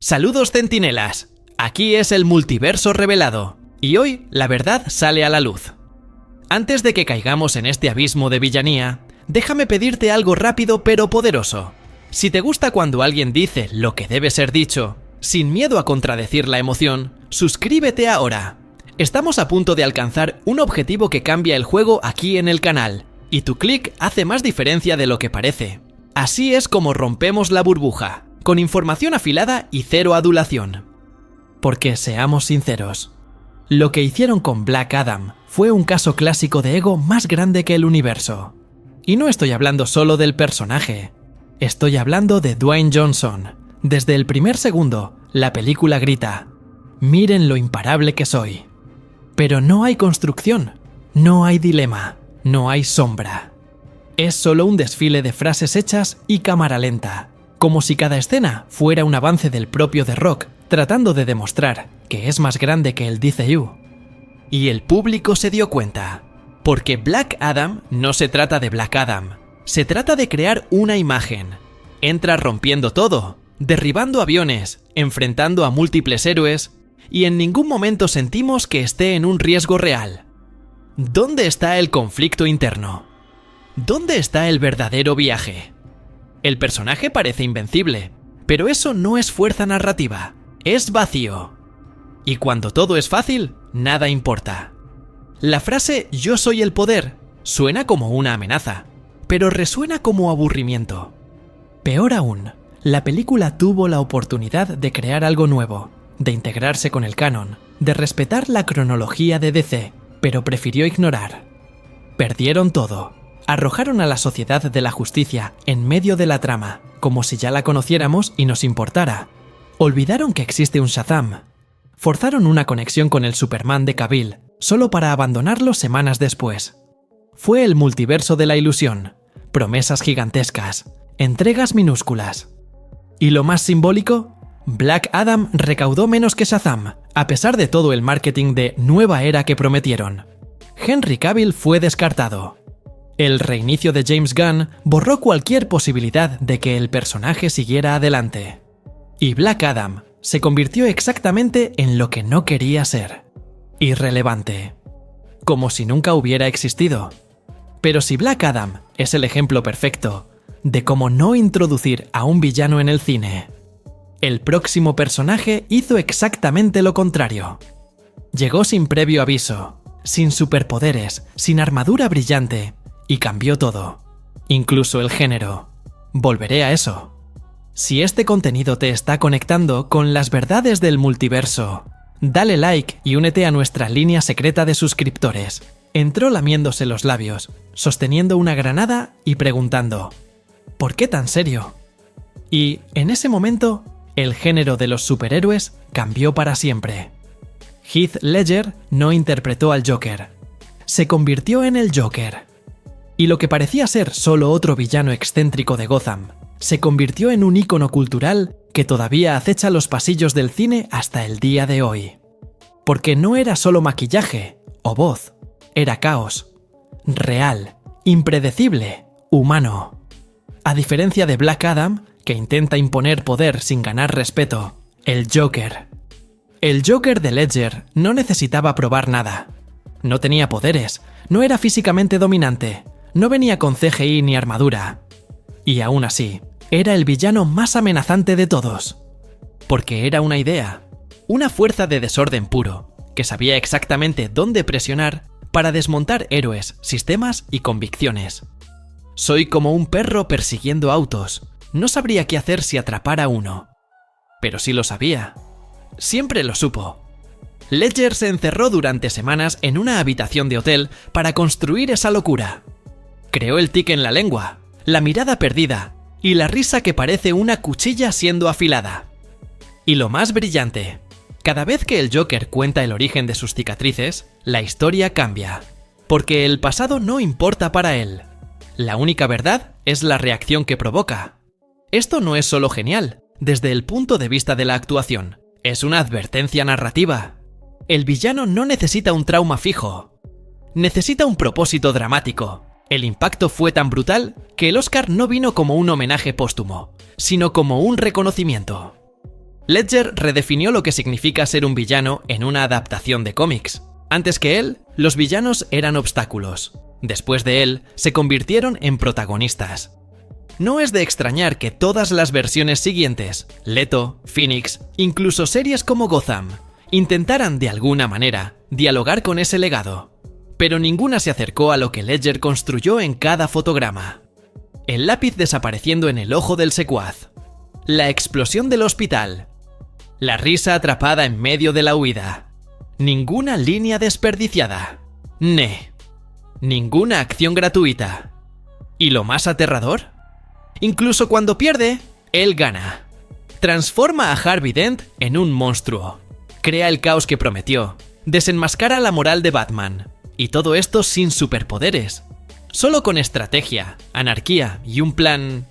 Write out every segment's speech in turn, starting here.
Saludos centinelas, aquí es el multiverso revelado, y hoy la verdad sale a la luz. Antes de que caigamos en este abismo de villanía, déjame pedirte algo rápido pero poderoso. Si te gusta cuando alguien dice lo que debe ser dicho, sin miedo a contradecir la emoción, suscríbete ahora. Estamos a punto de alcanzar un objetivo que cambia el juego aquí en el canal, y tu clic hace más diferencia de lo que parece. Así es como rompemos la burbuja, con información afilada y cero adulación. Porque seamos sinceros, lo que hicieron con Black Adam fue un caso clásico de ego más grande que el universo. Y no estoy hablando solo del personaje, estoy hablando de Dwayne Johnson. Desde el primer segundo, la película grita: miren lo imparable que soy. Pero no hay construcción, no hay dilema, no hay sombra. Es solo un desfile de frases hechas y cámara lenta, como si cada escena fuera un avance del propio The Rock, tratando de demostrar que es más grande que el DCU. Y el público se dio cuenta, porque Black Adam no se trata de Black Adam, se trata de crear una imagen. Entra rompiendo todo, derribando aviones, enfrentando a múltiples héroes, y en ningún momento sentimos que esté en un riesgo real. ¿Dónde está el conflicto interno? ¿Dónde está el verdadero viaje? El personaje parece invencible, pero eso no es fuerza narrativa, es vacío. Y cuando todo es fácil, nada importa. La frase "yo soy el poder" suena como una amenaza, pero resuena como aburrimiento. Peor aún, la película tuvo la oportunidad de crear algo nuevo, de integrarse con el canon, de respetar la cronología de DC, pero prefirió ignorar. Perdieron todo. Arrojaron a la Sociedad de la Justicia en medio de la trama, como si ya la conociéramos y nos importara. Olvidaron que existe un Shazam. Forzaron una conexión con el Superman de Cavill, solo para abandonarlo semanas después. Fue el multiverso de la ilusión, promesas gigantescas, entregas minúsculas. Y lo más simbólico, Black Adam recaudó menos que Shazam, a pesar de todo el marketing de nueva era que prometieron. Henry Cavill fue descartado. El reinicio de James Gunn borró cualquier posibilidad de que el personaje siguiera adelante. Y Black Adam se convirtió exactamente en lo que no quería ser: irrelevante. Como si nunca hubiera existido. Pero si Black Adam es el ejemplo perfecto de cómo no introducir a un villano en el cine, el próximo personaje hizo exactamente lo contrario. Llegó sin previo aviso, sin superpoderes, sin armadura brillante, y cambió todo, incluso el género. Volveré a eso. Si este contenido te está conectando con las verdades del multiverso, dale like y únete a nuestra línea secreta de suscriptores. Entró lamiéndose los labios, sosteniendo una granada y preguntando: ¿por qué tan serio? Y, en ese momento, el género de los superhéroes cambió para siempre. Heath Ledger no interpretó al Joker. Se convirtió en el Joker. Y lo que parecía ser solo otro villano excéntrico de Gotham, se convirtió en un ícono cultural que todavía acecha los pasillos del cine hasta el día de hoy. Porque no era solo maquillaje o voz, era caos. Real, impredecible, humano. A diferencia de Black Adam, que intenta imponer poder sin ganar respeto, el Joker. El Joker de Ledger no necesitaba probar nada. No tenía poderes, no era físicamente dominante, no venía con CGI ni armadura. Y aún así, era el villano más amenazante de todos. Porque era una idea, una fuerza de desorden puro, que sabía exactamente dónde presionar para desmontar héroes, sistemas y convicciones. Soy como un perro persiguiendo autos, no sabría qué hacer si atrapara uno. Pero sí lo sabía. Siempre lo supo. Ledger se encerró durante semanas en una habitación de hotel para construir esa locura. Creó el tic en la lengua, la mirada perdida y la risa que parece una cuchilla siendo afilada. Y lo más brillante, cada vez que el Joker cuenta el origen de sus cicatrices, la historia cambia. Porque el pasado no importa para él. La única verdad es la reacción que provoca. Esto no es solo genial, desde el punto de vista de la actuación. Es una advertencia narrativa. El villano no necesita un trauma fijo. Necesita un propósito dramático. El impacto fue tan brutal que el Oscar no vino como un homenaje póstumo, sino como un reconocimiento. Ledger redefinió lo que significa ser un villano en una adaptación de cómics. Antes que él, los villanos eran obstáculos. Después de él, se convirtieron en protagonistas. No es de extrañar que todas las versiones siguientes, Leto, Phoenix, incluso series como Gotham, intentaran de alguna manera dialogar con ese legado. Pero ninguna se acercó a lo que Ledger construyó en cada fotograma. El lápiz desapareciendo en el ojo del secuaz. La explosión del hospital. La risa atrapada en medio de la huida. Ninguna línea desperdiciada. Ninguna acción gratuita. ¿Y lo más aterrador? Incluso cuando pierde, él gana. Transforma a Harvey Dent en un monstruo. Crea el caos que prometió. Desenmascara la moral de Batman. Y todo esto sin superpoderes. Solo con estrategia, anarquía y un plan...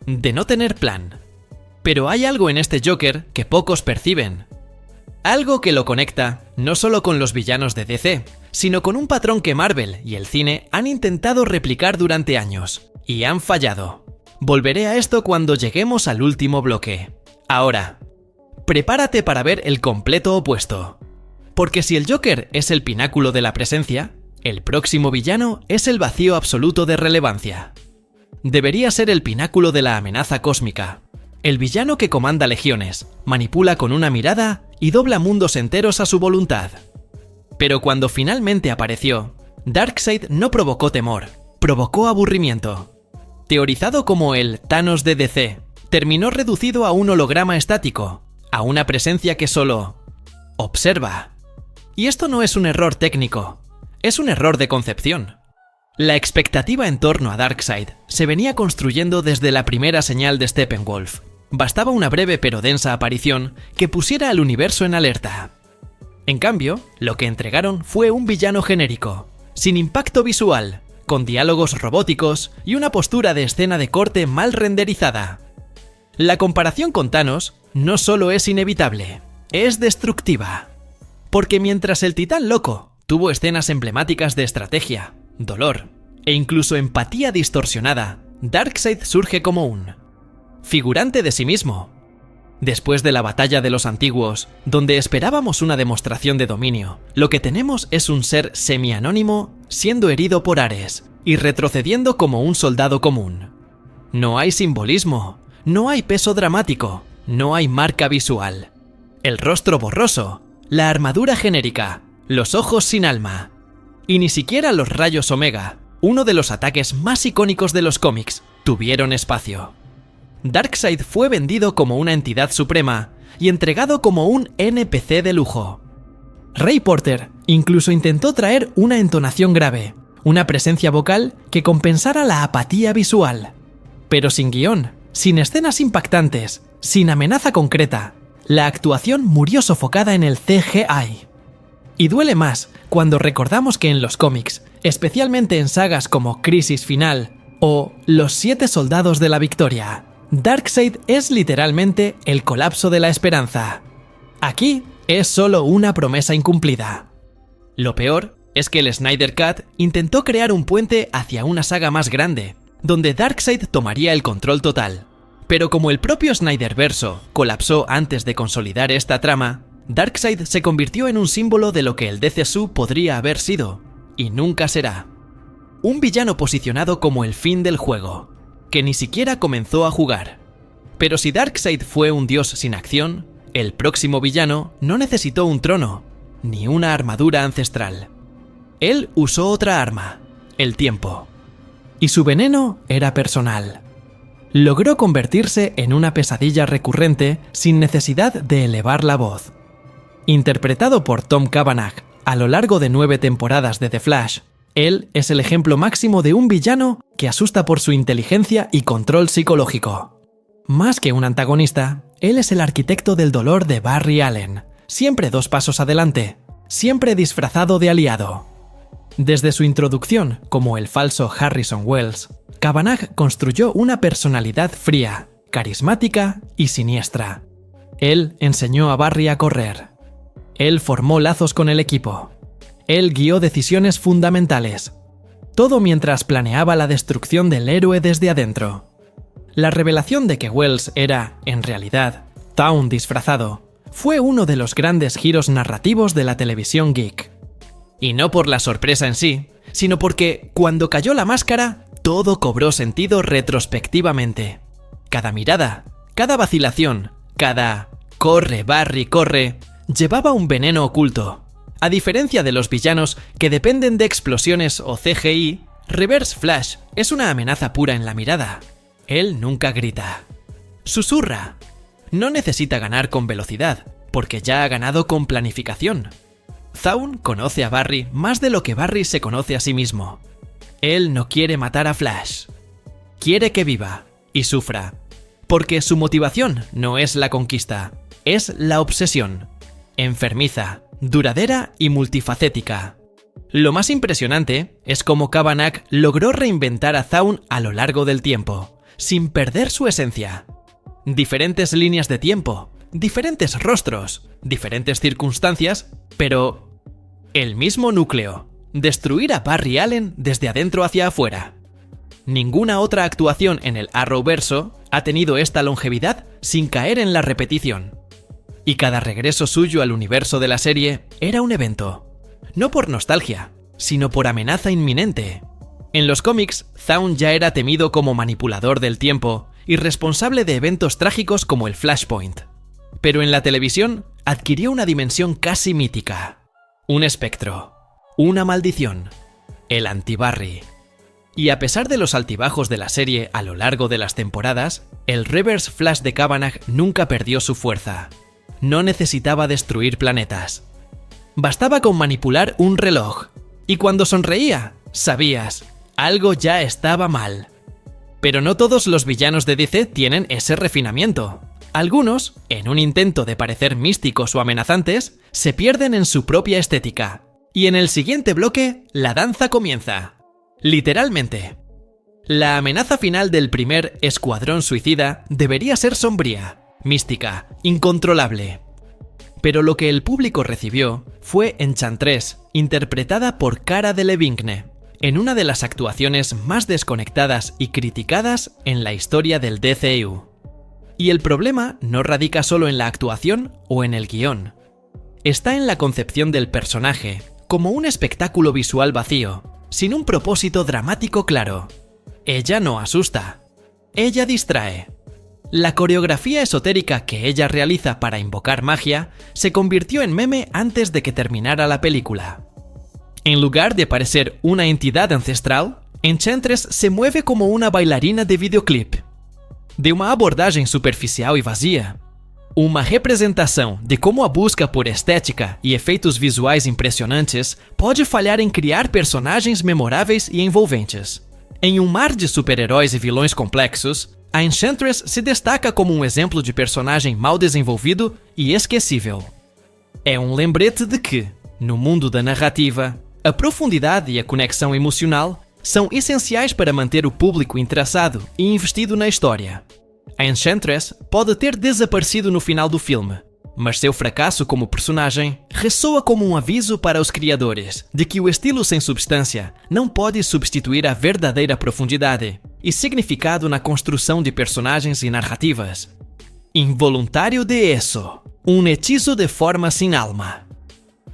de no tener plan. Pero hay algo en este Joker que pocos perciben. Algo que lo conecta no solo con los villanos de DC, sino con un patrón que Marvel y el cine han intentado replicar durante años. Y han fallado. Volveré a esto cuando lleguemos al último bloque. Ahora, prepárate para ver el completo opuesto. Porque si el Joker es el pináculo de la presencia, el próximo villano es el vacío absoluto de relevancia. Debería ser el pináculo de la amenaza cósmica. El villano que comanda legiones, manipula con una mirada y dobla mundos enteros a su voluntad. Pero cuando finalmente apareció, Darkseid no provocó temor, provocó aburrimiento. Teorizado como el Thanos de DC, terminó reducido a un holograma estático, a una presencia que solo observa. Y esto no es un error técnico, es un error de concepción. La expectativa en torno a Darkseid se venía construyendo desde la primera señal de Steppenwolf. Bastaba una breve pero densa aparición que pusiera al universo en alerta. En cambio, lo que entregaron fue un villano genérico, sin impacto visual, con diálogos robóticos y una postura de escena de corte mal renderizada. La comparación con Thanos no solo es inevitable, es destructiva. Porque mientras el Titán Loco tuvo escenas emblemáticas de estrategia, dolor e incluso empatía distorsionada, Darkseid surge como un figurante de sí mismo. Después de la batalla de los antiguos, donde esperábamos una demostración de dominio, lo que tenemos es un ser semi-anónimo siendo herido por Ares y retrocediendo como un soldado común. No hay simbolismo, no hay peso dramático, no hay marca visual. El rostro borroso, la armadura genérica, los ojos sin alma. Y ni siquiera los rayos Omega, uno de los ataques más icónicos de los cómics, tuvieron espacio. Darkseid fue vendido como una entidad suprema y entregado como un NPC de lujo. Ray Porter incluso intentó traer una entonación grave, una presencia vocal que compensara la apatía visual. Pero sin guión, sin escenas impactantes, sin amenaza concreta, la actuación murió sofocada en el CGI. Y duele más cuando recordamos que en los cómics, especialmente en sagas como Crisis Final o Los 7 Soldados de la Victoria, Darkseid es literalmente el colapso de la esperanza. Aquí es solo una promesa incumplida. Lo peor es que el Snyder Cut intentó crear un puente hacia una saga más grande, donde Darkseid tomaría el control total. Pero como el propio Snyderverso colapsó antes de consolidar esta trama, Darkseid se convirtió en un símbolo de lo que el DCSU podría haber sido, y nunca será. Un villano posicionado como el fin del juego, que ni siquiera comenzó a jugar. Pero si Darkseid fue un dios sin acción, el próximo villano no necesitó un trono, ni una armadura ancestral. Él usó otra arma, el tiempo. Y su veneno era personal. Logró convertirse en una pesadilla recurrente sin necesidad de elevar la voz. Interpretado por Tom Cavanagh a lo largo de 9 temporadas de The Flash, él es el ejemplo máximo de un villano que asusta por su inteligencia y control psicológico. Más que un antagonista, él es el arquitecto del dolor de Barry Allen, siempre 2 pasos adelante, siempre disfrazado de aliado. Desde su introducción como el falso Harrison Wells, Cavanagh construyó una personalidad fría, carismática y siniestra. Él enseñó a Barry a correr. Él formó lazos con el equipo. Él guió decisiones fundamentales. Todo mientras planeaba la destrucción del héroe desde adentro. La revelación de que Wells era, en realidad, Thawne disfrazado, fue uno de los grandes giros narrativos de la televisión geek. Y no por la sorpresa en sí, sino porque, cuando cayó la máscara, todo cobró sentido retrospectivamente. Cada mirada, cada vacilación, cada «corre, Barry, corre», llevaba un veneno oculto. A diferencia de los villanos que dependen de explosiones o CGI, Reverse Flash es una amenaza pura en la mirada. Él nunca grita. Susurra. No necesita ganar con velocidad, porque ya ha ganado con planificación. Thawne conoce a Barry más de lo que Barry se conoce a sí mismo. Él no quiere matar a Flash. Quiere que viva y sufra. Porque su motivación no es la conquista, es la obsesión. Enfermiza, duradera y multifacética. Lo más impresionante es cómo Cavanagh logró reinventar a Thawne a lo largo del tiempo, sin perder su esencia. Diferentes líneas de tiempo, diferentes rostros, diferentes circunstancias, pero el mismo núcleo: destruir a Barry Allen desde adentro hacia afuera. Ninguna otra actuación en el Arrowverso ha tenido esta longevidad sin caer en la repetición. Y cada regreso suyo al universo de la serie era un evento. No por nostalgia, sino por amenaza inminente. En los cómics, Thawne ya era temido como manipulador del tiempo y responsable de eventos trágicos como el Flashpoint. Pero en la televisión adquirió una dimensión casi mítica. Un espectro. Una maldición. El anti-Barry. Y a pesar de los altibajos de la serie a lo largo de las temporadas, el Reverse Flash de Cavanagh nunca perdió su fuerza. No necesitaba destruir planetas. Bastaba con manipular un reloj. Y cuando sonreía, sabías, algo ya estaba mal. Pero no todos los villanos de DC tienen ese refinamiento. Algunos, en un intento de parecer místicos o amenazantes, se pierden en su propia estética. Y en el siguiente bloque, la danza comienza. Literalmente. La amenaza final del primer Escuadrón Suicida debería ser sombría, mística, incontrolable. Pero lo que el público recibió fue Enchantress, interpretada por Cara Delevingne, en una de las actuaciones más desconectadas y criticadas en la historia del DCU. Y el problema no radica solo en la actuación o en el guión. Está en la concepción del personaje, como un espectáculo visual vacío, sin un propósito dramático claro. Ella no asusta. Ella distrae. La coreografía esotérica que ella realiza para invocar magia se convirtió en meme antes de que terminara la película. En lugar de parecer una entidad ancestral, Enchantress se mueve como una bailarina de videoclip. De uma abordagem superficial e vazia, uma representação de como a busca por estética e efeitos visuais impressionantes pode falhar em criar personagens memoráveis e envolventes. Em um mar de super-heróis e vilões complexos, a Enchantress se destaca como um exemplo de personagem mal desenvolvido e esquecível. É um lembrete de que, no mundo da narrativa, a profundidade e a conexão emocional são essenciais para manter o público interessado e investido na história. A Enchantress pode ter desaparecido no final do filme, mas seu fracasso como personagem ressoa como um aviso para os criadores de que o estilo sem substância não pode substituir a verdadeira profundidade e significado na construção de personagens e narrativas. Involuntario de eso, un hechizo de forma sin alma.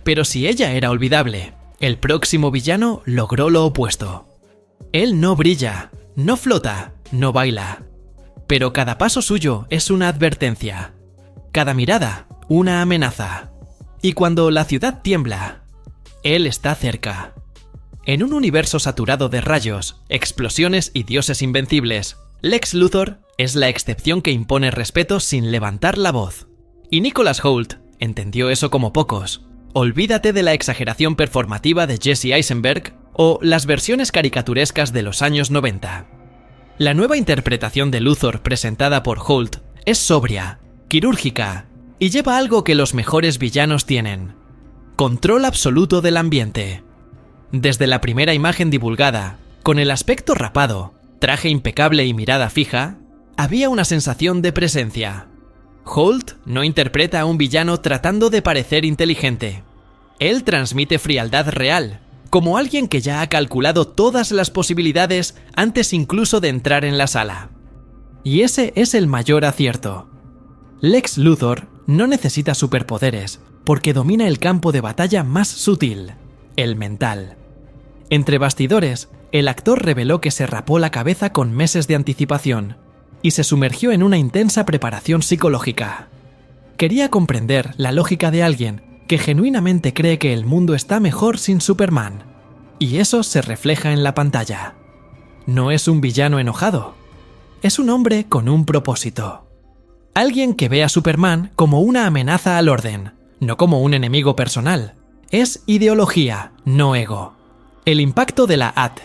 Pero si ella era olvidable, el próximo villano logró lo opuesto. Él no brilla, no flota, no baila. Pero cada paso suyo es una advertencia. Cada mirada, una amenaza. Y cuando la ciudad tiembla, él está cerca. En un universo saturado de rayos, explosiones y dioses invencibles, Lex Luthor es la excepción que impone respeto sin levantar la voz. Y Nicholas Hoult entendió eso como pocos. Olvídate de la exageración performativa de Jesse Eisenberg o las versiones caricaturescas de los años 90. La nueva interpretación de Luthor presentada por Hoult es sobria, quirúrgica y lleva algo que los mejores villanos tienen: control absoluto del ambiente. Desde la primera imagen divulgada, con el aspecto rapado, traje impecable y mirada fija, había una sensación de presencia. Hoult no interpreta a un villano tratando de parecer inteligente. Él transmite frialdad real, como alguien que ya ha calculado todas las posibilidades antes incluso de entrar en la sala. Y ese es el mayor acierto. Lex Luthor no necesita superpoderes porque domina el campo de batalla más sutil, el mental. Entre bastidores, el actor reveló que se rapó la cabeza con meses de anticipación y se sumergió en una intensa preparación psicológica. Quería comprender la lógica de alguien que genuinamente cree que el mundo está mejor sin Superman, y eso se refleja en la pantalla. No es un villano enojado, es un hombre con un propósito. Alguien que ve a Superman como una amenaza al orden, no como un enemigo personal. Es ideología, no ego. El impacto de la AT.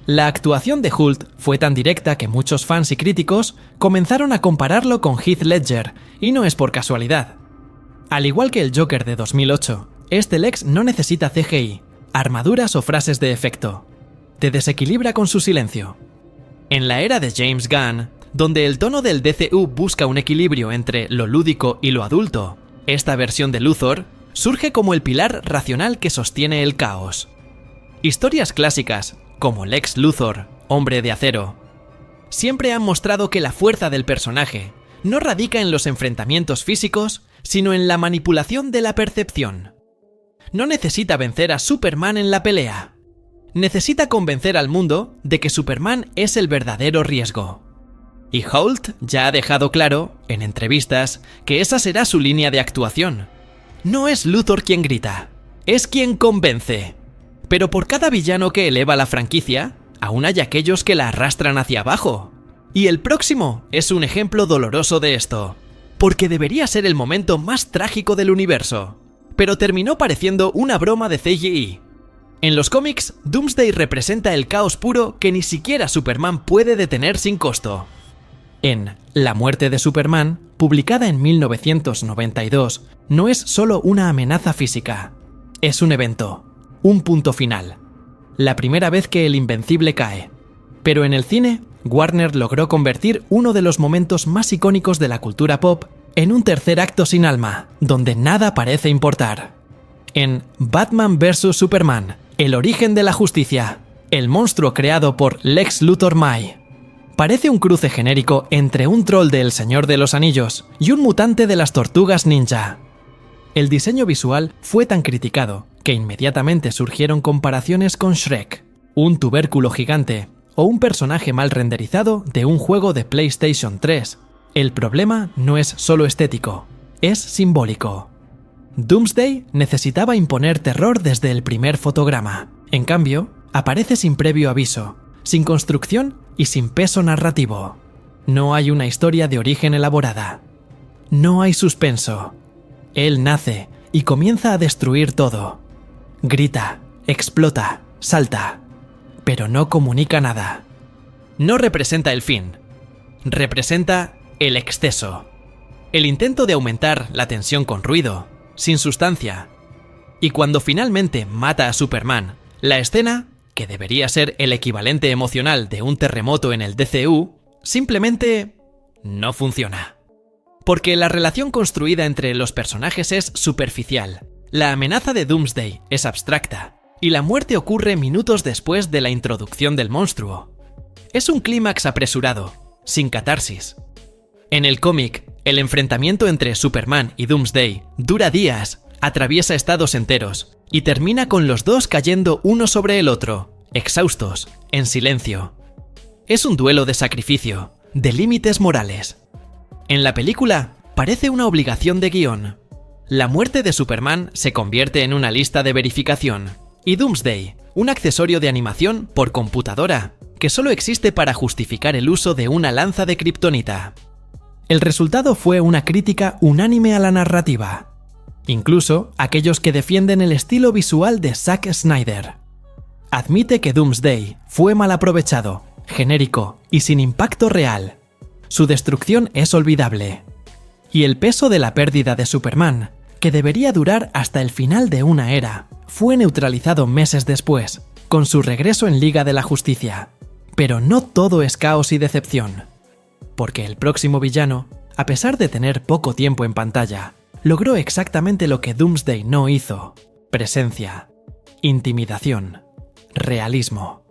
La actuación de Hult fue tan directa que muchos fans y críticos comenzaron a compararlo con Heath Ledger, y no es por casualidad. Al igual que el Joker de 2008, este Lex no necesita CGI, armaduras o frases de efecto. Te desequilibra con su silencio. En la era de James Gunn, donde el tono del DCU busca un equilibrio entre lo lúdico y lo adulto, esta versión de Luthor surge como el pilar racional que sostiene el caos. Historias clásicas, como Lex Luthor, Hombre de Acero, siempre han mostrado que la fuerza del personaje no radica en los enfrentamientos físicos, sino en la manipulación de la percepción. No necesita vencer a Superman en la pelea. Necesita convencer al mundo de que Superman es el verdadero riesgo. Y Hult ya ha dejado claro, en entrevistas, que esa será su línea de actuación. No es Luthor quien grita, es quien convence. Pero por cada villano que eleva la franquicia, aún hay aquellos que la arrastran hacia abajo. Y el próximo es un ejemplo doloroso de esto, porque debería ser el momento más trágico del universo, pero terminó pareciendo una broma de CGI. En los cómics, Doomsday representa el caos puro que ni siquiera Superman puede detener sin costo. En La muerte de Superman, publicada en 1992, no es solo una amenaza física, es un evento. Un punto final. La primera vez que el Invencible cae. Pero en el cine, Warner logró convertir uno de los momentos más icónicos de la cultura pop en un tercer acto sin alma, donde nada parece importar. En Batman vs Superman, el origen de la justicia, el monstruo creado por Lex Luthor May. Parece un cruce genérico entre un troll de El Señor de los Anillos y un mutante de las Tortugas Ninja. El diseño visual fue tan criticado que inmediatamente surgieron comparaciones con Shrek, un tubérculo gigante o un personaje mal renderizado de un juego de PlayStation 3. El problema no es solo estético, es simbólico. Doomsday necesitaba imponer terror desde el primer fotograma. En cambio, aparece sin previo aviso, sin construcción y sin peso narrativo. No hay una historia de origen elaborada. No hay suspenso. Él nace y comienza a destruir todo. Grita, explota, salta, pero no comunica nada. No representa el fin, representa el exceso. El intento de aumentar la tensión con ruido, sin sustancia. Y cuando finalmente mata a Superman, la escena, que debería ser el equivalente emocional de un terremoto en el DCU, simplemente no funciona. Porque la relación construida entre los personajes es superficial. La amenaza de Doomsday es abstracta, y la muerte ocurre minutos después de la introducción del monstruo. Es un clímax apresurado, sin catarsis. En el cómic, el enfrentamiento entre Superman y Doomsday dura días, atraviesa estados enteros, y termina con los dos cayendo uno sobre el otro, exhaustos, en silencio. Es un duelo de sacrificio, de límites morales. En la película, parece una obligación de guión. La muerte de Superman se convierte en una lista de verificación, y Doomsday, un accesorio de animación por computadora, que solo existe para justificar el uso de una lanza de kriptonita. El resultado fue una crítica unánime a la narrativa, incluso aquellos que defienden el estilo visual de Zack Snyder. Admite que Doomsday fue mal aprovechado, genérico y sin impacto real. Su destrucción es olvidable. Y el peso de la pérdida de Superman, que debería durar hasta el final de una era, fue neutralizado meses después, con su regreso en Liga de la Justicia. Pero no todo es caos y decepción. Porque el próximo villano, a pesar de tener poco tiempo en pantalla, logró exactamente lo que Doomsday no hizo: presencia, intimidación, realismo.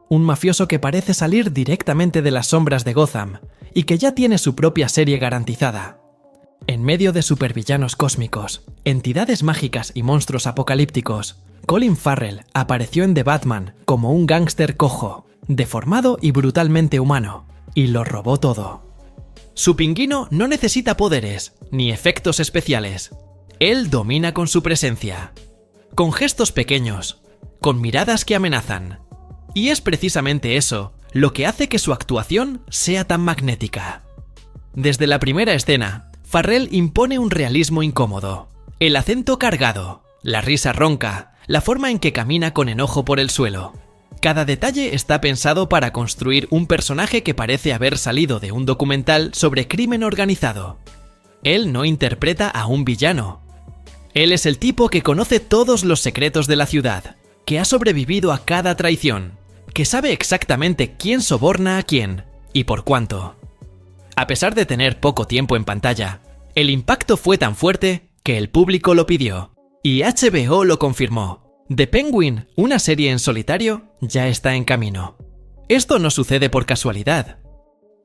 Un mafioso que parece salir directamente de las sombras de Gotham y que ya tiene su propia serie garantizada. En medio de supervillanos cósmicos, entidades mágicas y monstruos apocalípticos, Colin Farrell apareció en The Batman como un gángster cojo, deformado y brutalmente humano, y lo robó todo. Su pingüino no necesita poderes, ni efectos especiales. Él domina con su presencia, con gestos pequeños, con miradas que amenazan. Y es precisamente eso lo que hace que su actuación sea tan magnética. Desde la primera escena, Farrell impone un realismo incómodo. El acento cargado, la risa ronca, la forma en que camina con enojo por el suelo. Cada detalle está pensado para construir un personaje que parece haber salido de un documental sobre crimen organizado. Él no interpreta a un villano. Él es el tipo que conoce todos los secretos de la ciudad, que ha sobrevivido a cada traición, que sabe exactamente quién soborna a quién y por cuánto. A pesar de tener poco tiempo en pantalla, el impacto fue tan fuerte que el público lo pidió, y HBO lo confirmó. The Penguin, una serie en solitario, ya está en camino. Esto no sucede por casualidad.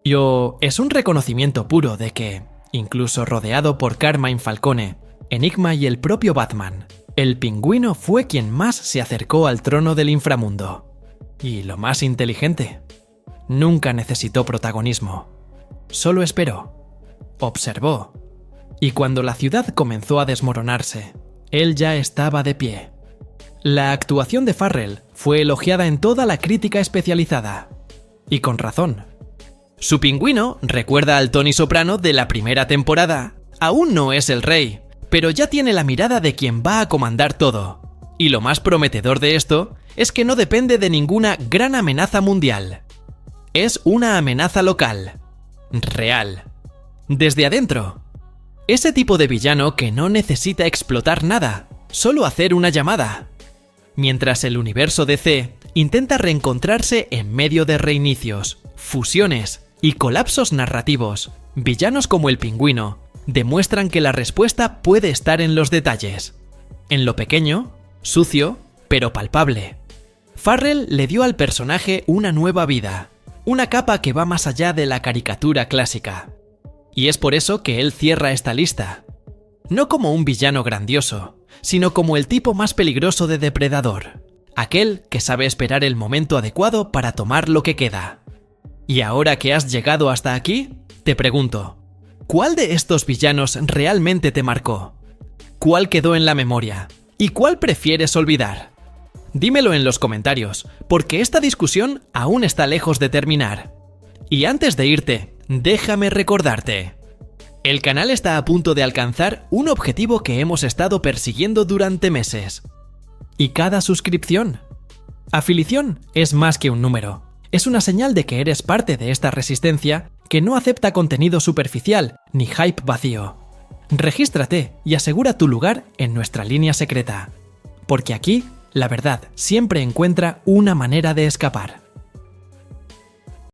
Es un reconocimiento puro de que, incluso rodeado por Carmine Falcone, Enigma y el propio Batman, el Pingüino fue quien más se acercó al trono del inframundo. Y lo más inteligente, nunca necesitó protagonismo. Solo esperó, observó, y cuando la ciudad comenzó a desmoronarse, él ya estaba de pie. La actuación de Farrell fue elogiada en toda la crítica especializada, y con razón. Su pingüino recuerda al Tony Soprano de la primera temporada. Aún no es el rey, pero ya tiene la mirada de quien va a comandar todo. Y lo más prometedor de esto es que no depende de ninguna gran amenaza mundial. Es una amenaza local. Real. Desde adentro. Ese tipo de villano que no necesita explotar nada, solo hacer una llamada. Mientras el universo DC intenta reencontrarse en medio de reinicios, fusiones y colapsos narrativos, villanos como el Pingüino demuestran que la respuesta puede estar en los detalles. En lo pequeño, sucio, pero palpable. Farrell le dio al personaje una nueva vida, una capa que va más allá de la caricatura clásica. Y es por eso que él cierra esta lista. No como un villano grandioso, sino como el tipo más peligroso de depredador. Aquel que sabe esperar el momento adecuado para tomar lo que queda. Y ahora que has llegado hasta aquí, te pregunto, ¿cuál de estos villanos realmente te marcó? ¿Cuál quedó en la memoria? ¿Y cuál prefieres olvidar? Dímelo en los comentarios, porque esta discusión aún está lejos de terminar. Y antes de irte, déjame recordarte. El canal está a punto de alcanzar un objetivo que hemos estado persiguiendo durante meses. ¿Y cada suscripción? Afiliación es más que un número. Es una señal de que eres parte de esta resistencia que no acepta contenido superficial ni hype vacío. Regístrate y asegura tu lugar en nuestra línea secreta. Porque aquí, la verdad siempre encuentra una manera de escapar.